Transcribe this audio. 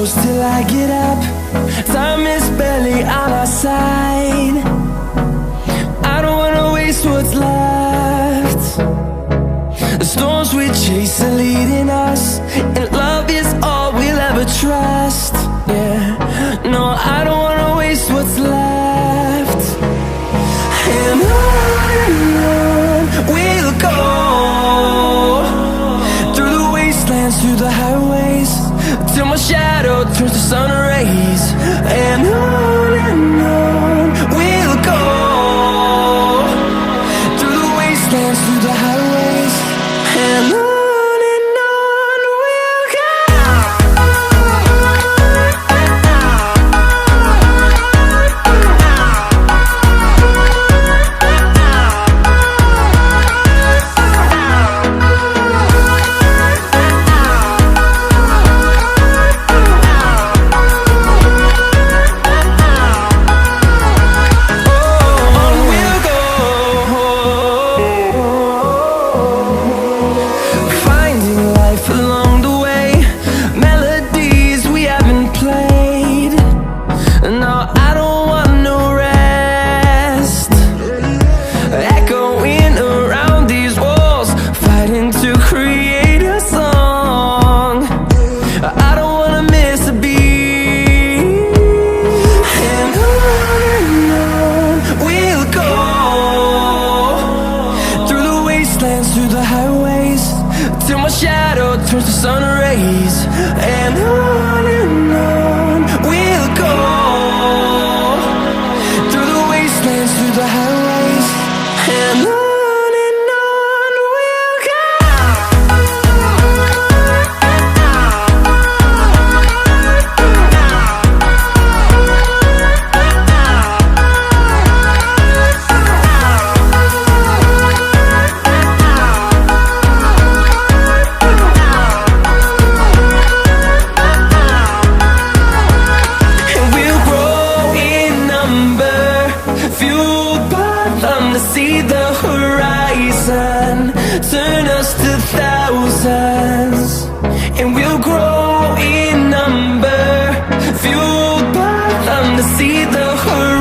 close till I get up. Time is barely on our side. I don't wanna waste what's left. The storms we chase are leading us, and love is all we'll ever trust. Yeah, no, I don't wanna waste what's left. And on we'll go, through the wastelands, through the highways, till my shadow turns to sun rays. And on we'll go, through the wastelands, through the highways, and on we'll go. Through the highways, till my shadow turns to sun rays. And on we'll go, through the wastelands, through the highways, and on we'll go. See the horizon turn us to thousands, and we'll grow in number, fueled by them to see the horizon.